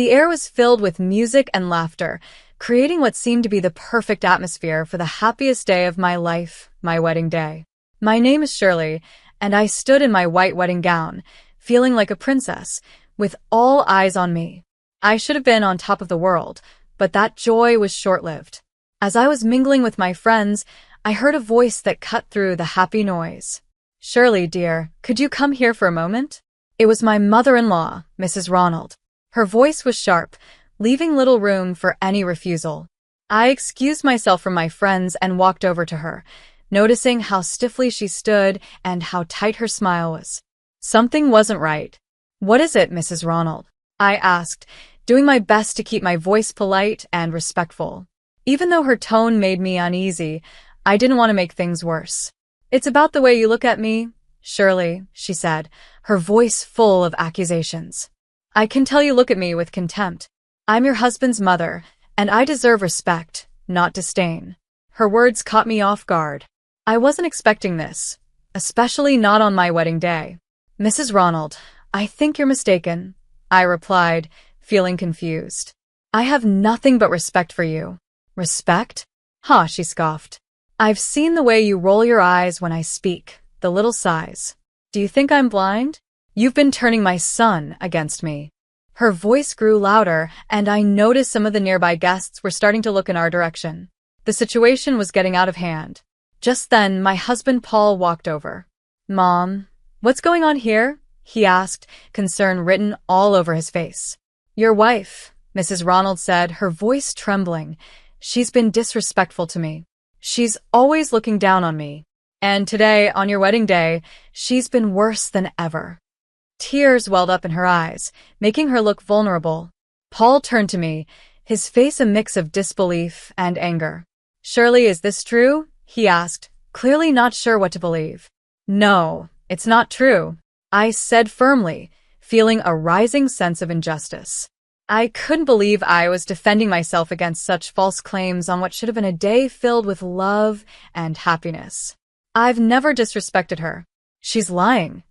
The air was filled with music and laughter, creating what seemed to be the perfect atmosphere for the happiest day of my life, my wedding day. My name is Shirley, and I stood in my white wedding gown, feeling like a princess, with all eyes on me. I should have been on top of the world, but that joy was short-lived. As I was mingling with my friends, I heard a voice that cut through the happy noise. "Shirley, dear, could you come here for a moment?" It was my mother-in-law, Mrs. Ronald. Her voice was sharp, leaving little room for any refusal. I excused myself from my friends and walked over to her, noticing how stiffly she stood and how tight her smile was. Something wasn't right. "What is it, Mrs. Ronald?" I asked, doing my best to keep my voice polite and respectful. Even though her tone made me uneasy, I didn't want to make things worse. "It's about the way you look at me, Shirley," she said, her voice full of accusations. "I can tell you look at me with contempt. I'm your husband's mother, and I deserve respect, not disdain." Her words caught me off guard. I wasn't expecting this, especially not on my wedding day. "Mrs. Ronald, I think you're mistaken," I replied, feeling confused. "I have nothing but respect for you." "Respect? Huh," she scoffed. "I've seen the way you roll your eyes when I speak, the little sighs. Do you think I'm blind? You've been turning my son against me." Her voice grew louder, and I noticed some of the nearby guests were starting to look in our direction. The situation was getting out of hand. Just then, my husband Paul walked over. "Mom, what's going on here?" he asked, concern written all over his face. "Your wife," Mrs. Ronald said, her voice trembling. "She's been disrespectful to me. She's always looking down on me. And today, on your wedding day, she's been worse than ever." Tears welled up in her eyes, making her look vulnerable. Paul turned to me, his face a mix of disbelief and anger. "Shirley, is this true?" he asked, clearly not sure what to believe. "No, it's not true," I said firmly, feeling a rising sense of injustice. I couldn't believe I was defending myself against such false claims on what should have been a day filled with love and happiness. "I've never disrespected her. She's lying."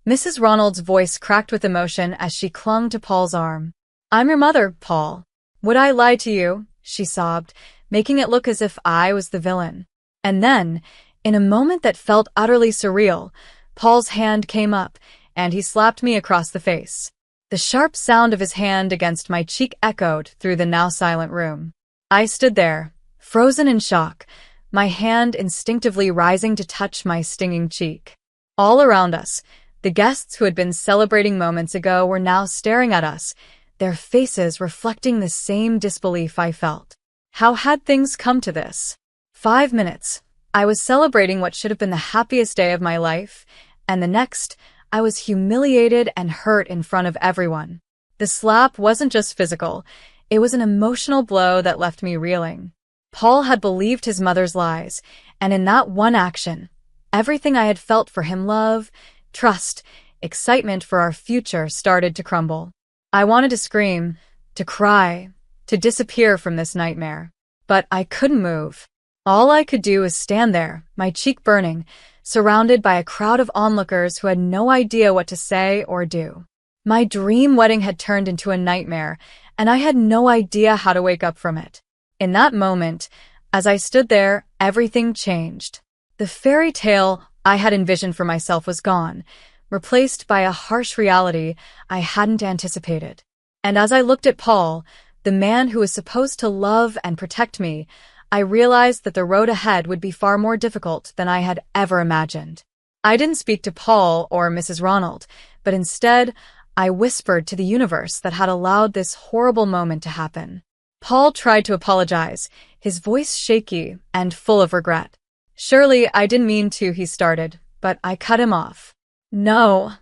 Mrs. Ronald's voice cracked with emotion as she clung to Paul's arm. "I'm your mother, Paul. Would I lie to you?" she sobbed, making it look as if I was the villain. And then, in a moment that felt utterly surreal, Paul's hand came up, and he slapped me across the face. The sharp sound of his hand against my cheek echoed through the now silent room. I stood there, frozen in shock, my hand instinctively rising to touch my stinging cheek. All around us, the guests who had been celebrating moments ago were now staring at us, their faces reflecting the same disbelief I felt. How had things come to this? 5 minutes, I was celebrating what should have been the happiest day of my life, and the next, I was humiliated and hurt in front of everyone. The slap wasn't just physical, it was an emotional blow that left me reeling. Paul had believed his mother's lies, and in that one action, everything I had felt for him, love, trust, excitement for our future, started to crumble. I wanted to scream, to cry, to disappear from this nightmare. But I couldn't move. All I could do was stand there, my cheek burning, surrounded by a crowd of onlookers who had no idea what to say or do. My dream wedding had turned into a nightmare, and I had no idea how to wake up from it. In that moment, as I stood there, everything changed. The fairy tale I had envisioned for myself was gone, replaced by a harsh reality I hadn't anticipated. And as I looked at Paul, the man who was supposed to love and protect me, I realized that the road ahead would be far more difficult than I had ever imagined. I didn't speak to Paul or Mrs. Ronald, but instead, I whispered to the universe that had allowed this horrible moment to happen. Paul tried to apologize, his voice shaky and full of regret. "Surely I didn't mean to," he started, but I cut him off. "No,"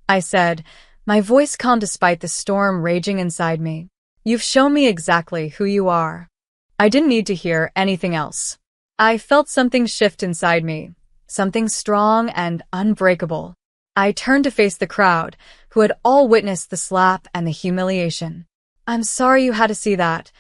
I said, my voice calm despite the storm raging inside me. "You've shown me exactly who you are." I didn't need to hear anything else. I felt something shift inside me, something strong and unbreakable. I turned to face the crowd, who had all witnessed the slap and the humiliation. "I'm sorry you had to see that,"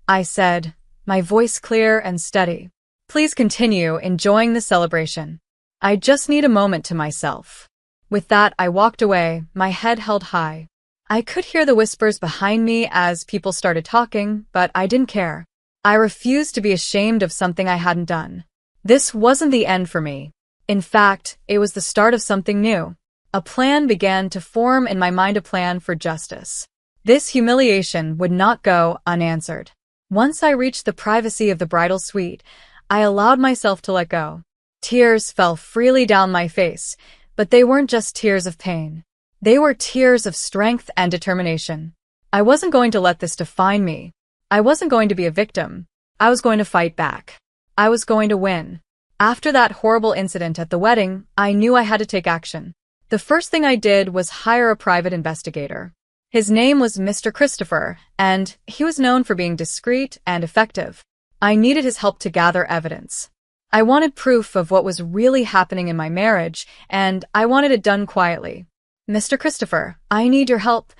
I said, my voice clear and steady. "Please continue enjoying the celebration. I just need a moment to myself." With that, I walked away, my head held high. I could hear the whispers behind me as people started talking, but I didn't care. I refused to be ashamed of something I hadn't done. This wasn't the end for me. In fact, it was the start of something new. A plan began to form in my mind, a plan for justice. This humiliation would not go unanswered. Once I reached the privacy of the bridal suite, I allowed myself to let go. Tears fell freely down my face, but they weren't just tears of pain. They were tears of strength and determination. I wasn't going to let this define me. I wasn't going to be a victim. I was going to fight back. I was going to win. After that horrible incident at the wedding, I knew I had to take action. The first thing I did was hire a private investigator. His name was Mr. Christopher, and he was known for being discreet and effective. I needed his help to gather evidence. I wanted proof of what was really happening in my marriage, and I wanted it done quietly. "Mr. Christopher, I need your help,"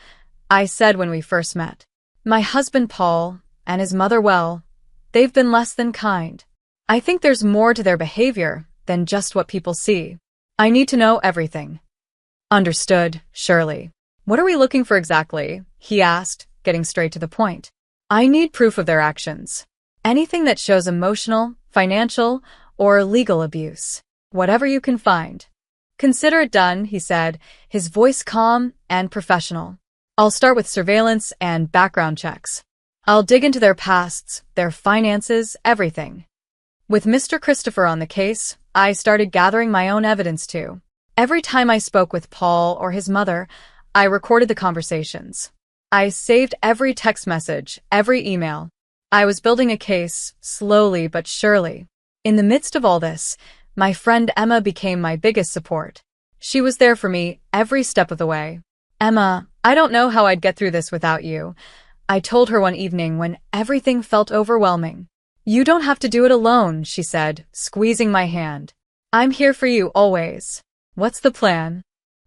I said when we first met. "My husband Paul, and his mother, well, they've been less than kind. I think there's more to their behavior than just what people see. I need to know everything." "Understood, Shirley. What are we looking for exactly?" he asked, getting straight to the point. "I need proof of their actions. Anything that shows emotional, financial, or legal abuse. Whatever you can find." "Consider it done," he said, his voice calm and professional. "I'll start with surveillance and background checks. I'll dig into their pasts, their finances, everything." With Mr. Christopher on the case, I started gathering my own evidence too. Every time I spoke with Paul or his mother, I recorded the conversations. I saved every text message, every email. I was building a case, slowly but surely. In the midst of all this, my friend Emma became my biggest support. She was there for me every step of the way. "Emma, I don't know how I'd get through this without you," I told her one evening when everything felt overwhelming. "You don't have to do it alone," she said, squeezing my hand. "I'm here for you always." "What's the plan?"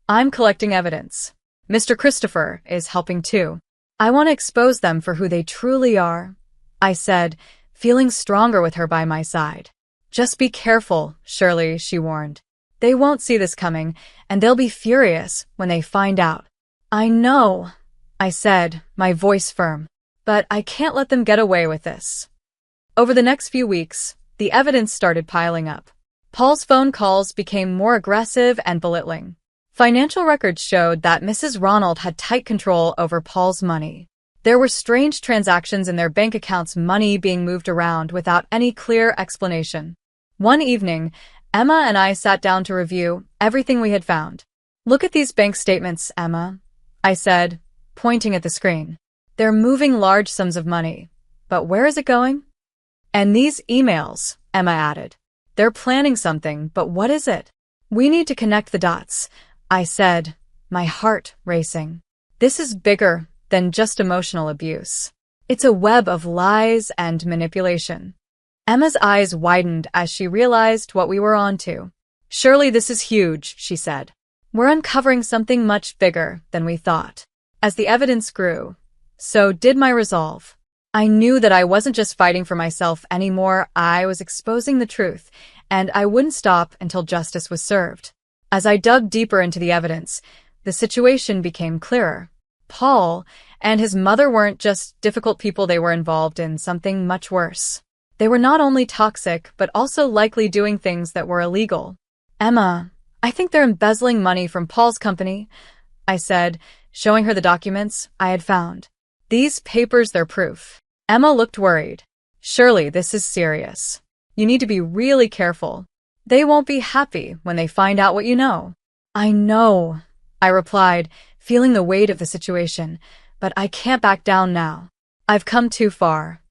"I'm collecting evidence. Mr. Christopher is helping too. I want to expose them for who they truly are," I said, feeling stronger with her by my side. "Just be careful, Shirley," she warned. "They won't see this coming, and they'll be furious when they find out." "I know," I said, my voice firm, "but I can't let them get away with this." Over the next few weeks, the evidence started piling up. Paul's phone calls became more aggressive and belittling. Financial records showed that Mrs. Ronald had tight control over Paul's money. There were strange transactions in their bank accounts, money being moved around without any clear explanation. One evening, Emma and I sat down to review everything we had found. "Look at these bank statements, Emma," I said, pointing at the screen. "They're moving large sums of money. But where is it going?" "And these emails," Emma added. "They're planning something, but what is it?" "We need to connect the dots," I said, my heart racing. "This is bigger than just emotional abuse. It's a web of lies and manipulation." Emma's eyes widened as she realized what we were onto. "Surely this is huge," she said. "We're uncovering something much bigger than we thought." As the evidence grew, so did my resolve. I knew that I wasn't just fighting for myself anymore, I was exposing the truth, and I wouldn't stop until justice was served. As I dug deeper into the evidence, the situation became clearer. Paul and his mother weren't just difficult people, they were involved in something much worse. They were not only toxic, but also likely doing things that were illegal. "Emma, I think they're embezzling money from Paul's company," I said, showing her the documents I had found. "These papers, they're proof." Emma looked worried. "Surely this is serious. You need to be really careful. They won't be happy when they find out what you know." "I know," I replied, feeling the weight of the situation, "but I can't back down now. I've come too far."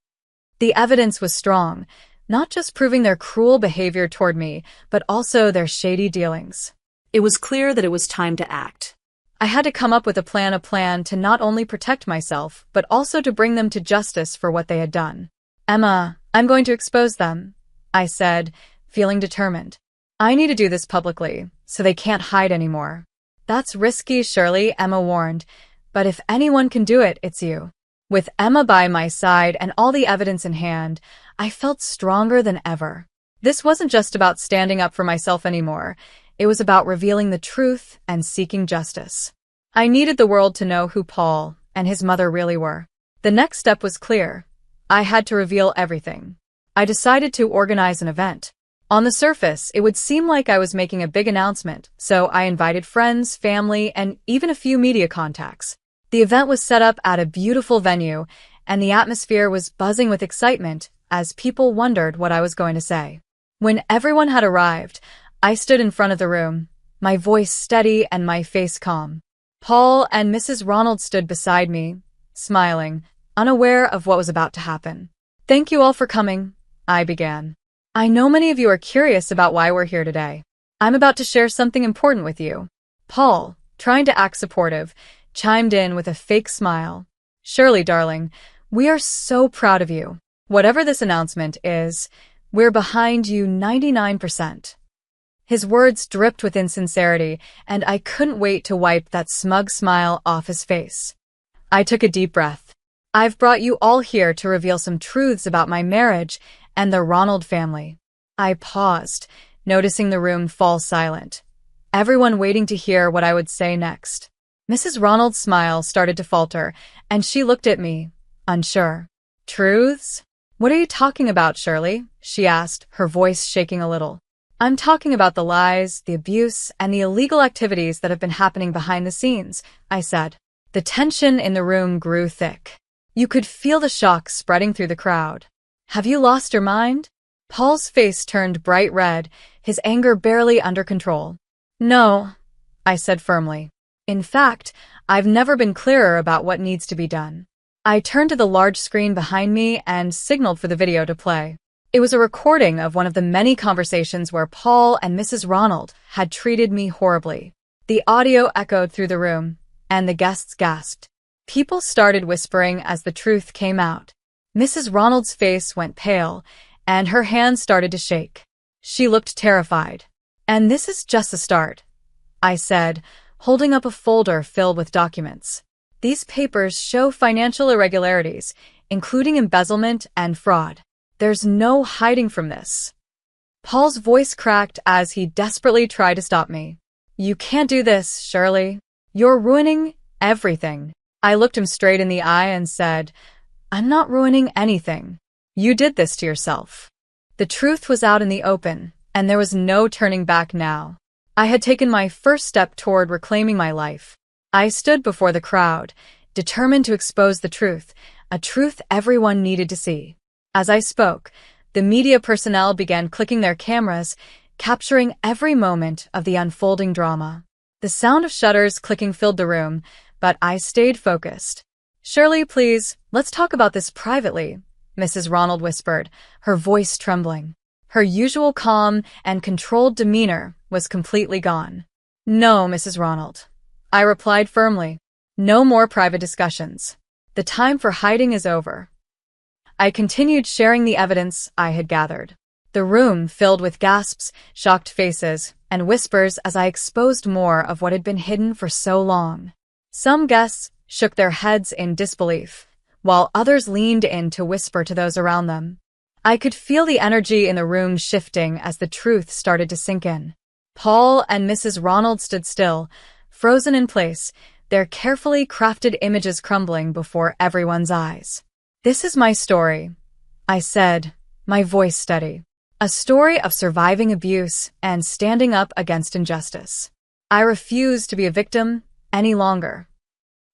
The evidence was strong, not just proving their cruel behavior toward me, but also their shady dealings. It was clear that it was time to act. I had to come up with a plan to not only protect myself, but also to bring them to justice for what they had done. "Emma, I'm going to expose them," I said, feeling determined. "I need to do this publicly, so they can't hide anymore." "That's risky, Shirley," Emma warned, "but if anyone can do it, it's you." With Emma by my side and all the evidence in hand, I felt stronger than ever. This wasn't just about standing up for myself anymore. It was about revealing the truth and seeking justice. I needed the world to know who Paul and his mother really were. The next step was clear. I had to reveal everything. I decided to organize an event. On the surface, it would seem like I was making a big announcement, so I invited friends, family, and even a few media contacts. The event was set up at a beautiful venue, and the atmosphere was buzzing with excitement as people wondered what I was going to say. When everyone had arrived, I stood in front of the room, my voice steady and my face calm. Paul and Mrs. Ronald stood beside me, smiling, unaware of what was about to happen. "Thank you all for coming," I began. "I know many of you are curious about why we're here today. I'm about to share something important with you." Paul, trying to act supportive, chimed in with a fake smile. "Shirley, darling, we are so proud of you. Whatever this announcement is, we're behind you 99%. His words dripped with insincerity, and I couldn't wait to wipe that smug smile off his face. I took a deep breath. "I've brought you all here to reveal some truths about my marriage and the Ronald family." I paused, noticing the room fall silent, everyone waiting to hear what I would say next. Mrs. Ronald's smile started to falter, and she looked at me, unsure. "Truths? What are you talking about, Shirley?" she asked, her voice shaking a little. "I'm talking about the lies, the abuse, and the illegal activities that have been happening behind the scenes," I said. The tension in the room grew thick. You could feel the shock spreading through the crowd. "Have you lost your mind?" Paul's face turned bright red, his anger barely under control. "No," I said firmly. "In fact, I've never been clearer about what needs to be done." I turned to the large screen behind me and signaled for the video to play. It was a recording of one of the many conversations where Paul and Mrs. Ronald had treated me horribly. The audio echoed through the room, and the guests gasped. People started whispering as the truth came out. Mrs. Ronald's face went pale, and her hands started to shake. She looked terrified. "And this is just the start," I said, holding up a folder filled with documents. "These papers show financial irregularities, including embezzlement and fraud. There's no hiding from this." Paul's voice cracked as he desperately tried to stop me. "You can't do this, Shirley. You're ruining everything." I looked him straight in the eye and said, "I'm not ruining anything. You did this to yourself." The truth was out in the open, and there was no turning back now. I had taken my first step toward reclaiming my life. I stood before the crowd, determined to expose the truth, a truth everyone needed to see. As I spoke, the media personnel began clicking their cameras, capturing every moment of the unfolding drama. The sound of shutters clicking filled the room, but I stayed focused. "Shirley, please, let's talk about this privately," Mrs. Ronald whispered, her voice trembling. Her usual calm and controlled demeanor was completely gone. "No, Mrs. Ronald," I replied firmly. "No more private discussions. The time for hiding is over." I continued sharing the evidence I had gathered. The room filled with gasps, shocked faces, and whispers as I exposed more of what had been hidden for so long. Some guests shook their heads in disbelief, while others leaned in to whisper to those around them. I could feel the energy in the room shifting as the truth started to sink in. Paul and Mrs. Ronald stood still, frozen in place, their carefully crafted images crumbling before everyone's eyes. "This is my story," I said, my voice steady. "A story of surviving abuse and standing up against injustice. I refuse to be a victim any longer."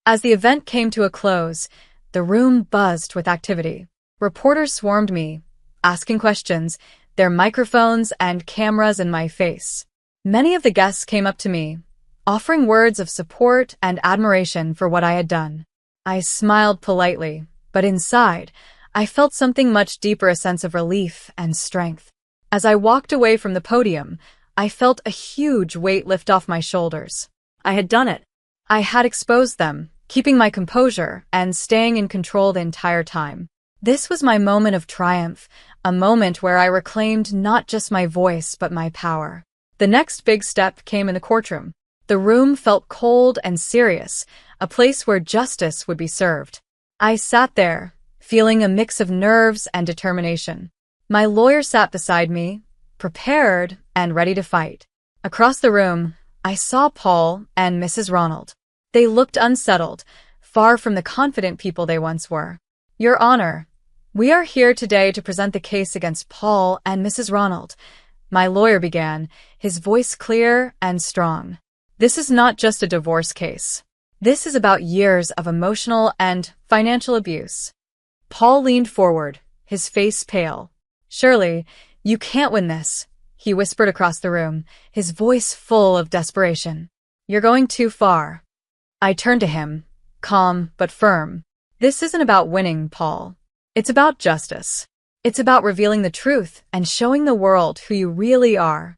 As the event came to a close, the room buzzed with activity. Reporters swarmed me, asking questions, their microphones and cameras in my face. Many of the guests came up to me, offering words of support and admiration for what I had done. I smiled politely, but inside, I felt something much deeper, a sense of relief and strength. As I walked away from the podium, I felt a huge weight lift off my shoulders. I had done it. I had exposed them, keeping my composure and staying in control the entire time. This was my moment of triumph, a moment where I reclaimed not just my voice but my power. The next big step came in the courtroom. The room felt cold and serious, a place where justice would be served. I sat there, feeling a mix of nerves and determination. My lawyer sat beside me, prepared and ready to fight. Across the room, I saw Paul and Mrs. Ronald. They looked unsettled, far from the confident people they once were. Your Honor, we are here today to present the case against Paul and Mrs. Ronald, my lawyer began, his voice clear and strong. This is not just a divorce case. This is about years of emotional and financial abuse. Paul leaned forward, his face pale. Shirley, you can't win this, he whispered across the room, his voice full of desperation. You're going too far. I turned to him, calm but firm. This isn't about winning, Paul. It's about justice. It's about revealing the truth and showing the world who you really are.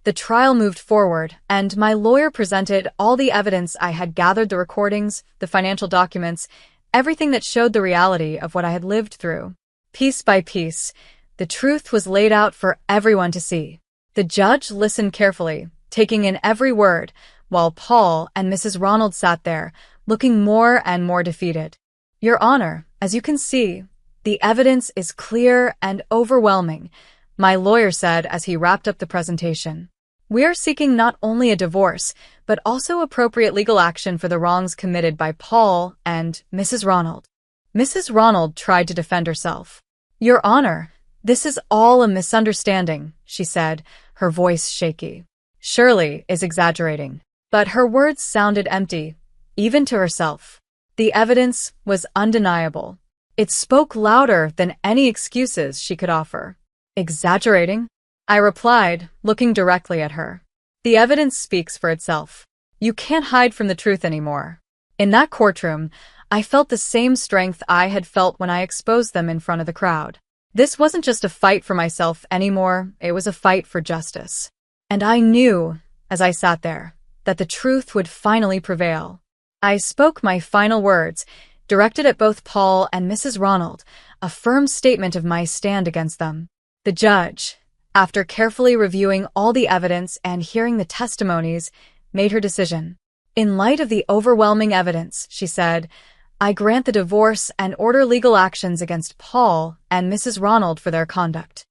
The trial moved forward, and my lawyer presented all the evidence I had gathered, the recordings, the financial documents, everything that showed the reality of what I had lived through. Piece by piece, the truth was laid out for everyone to see. The judge listened carefully, taking in every word, while Paul and Mrs. Ronald sat there, looking more and more defeated. Your Honor, as you can see, the evidence is clear and overwhelming, my lawyer said as he wrapped up the presentation. We are seeking not only a divorce, but also appropriate legal action for the wrongs committed by Paul and Mrs. Ronald. Mrs. Ronald tried to defend herself. Your Honor, this is all a misunderstanding, she said, her voice shaky. Shirley is exaggerating, but her words sounded empty, even to herself. The evidence was undeniable. It spoke louder than any excuses she could offer. Exaggerating? I replied, looking directly at her. The evidence speaks for itself. You can't hide from the truth anymore. In that courtroom, I felt the same strength I had felt when I exposed them in front of the crowd. This wasn't just a fight for myself anymore, it was a fight for justice. And I knew, as I sat there, that the truth would finally prevail. I spoke my final words, directed at both Paul and Mrs. Ronald, a firm statement of my stand against them. The judge, after carefully reviewing all the evidence and hearing the testimonies, made her decision. In light of the overwhelming evidence, she said, I grant the divorce and order legal actions against Paul and Mrs. Ronald for their conduct.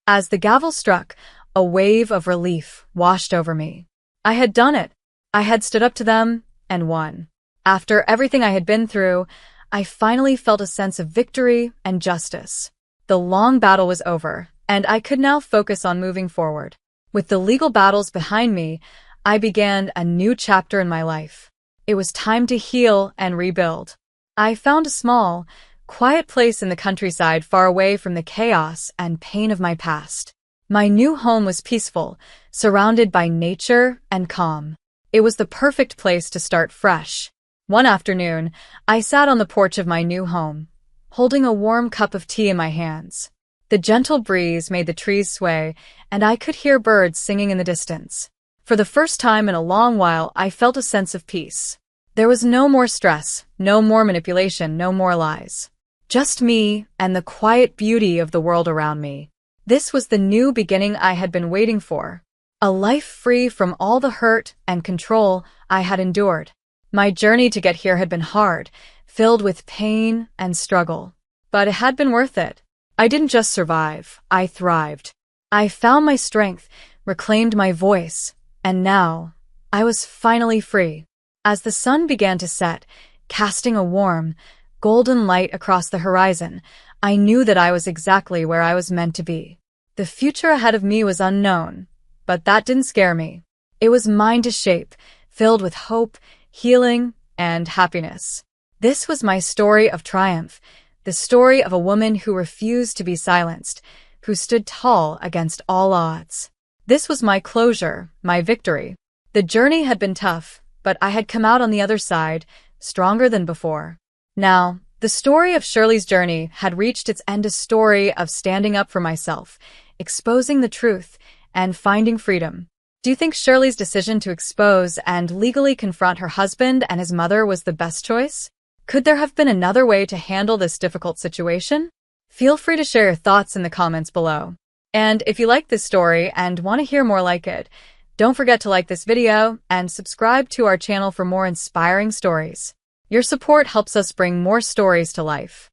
As the gavel struck, a wave of relief washed over me. I had done it. I had stood up to them and won. After everything I had been through, I finally felt a sense of victory and justice. The long battle was over, and I could now focus on moving forward. With the legal battles behind me, I began a new chapter in my life. It was time to heal and rebuild. I found a small, quiet place in the countryside far away from the chaos and pain of my past. My new home was peaceful, surrounded by nature and calm. It was the perfect place to start fresh. One afternoon, I sat on the porch of my new home, holding a warm cup of tea in my hands. The gentle breeze made the trees sway, and I could hear birds singing in the distance. For the first time in a long while, I felt a sense of peace. There was no more stress, no more manipulation, no more lies. Just me and the quiet beauty of the world around me. This was the new beginning I had been waiting for. A life free from all the hurt and control I had endured. My journey to get here had been hard, filled with pain and struggle. But it had been worth it. I didn't just survive, I thrived. I found my strength, reclaimed my voice, and now I was finally free. As the sun began to set, casting a warm, golden light across the horizon, I knew that I was exactly where I was meant to be. The future ahead of me was unknown, but that didn't scare me. It was mine to shape, filled with hope, healing, and happiness. This was my story of triumph, the story of a woman who refused to be silenced, who stood tall against all odds. This was my closure, my victory. The journey had been tough, but I had come out on the other side, stronger than before. Now, the story of Shirley's journey had reached its end, a story of standing up for myself, exposing the truth, and finding freedom. Do you think Shirley's decision to expose and legally confront her husband and his mother was the best choice? Could there have been another way to handle this difficult situation? Feel free to share your thoughts in the comments below. And if you like this story and want to hear more like it, don't forget to like this video and subscribe to our channel for more inspiring stories. Your support helps us bring more stories to life.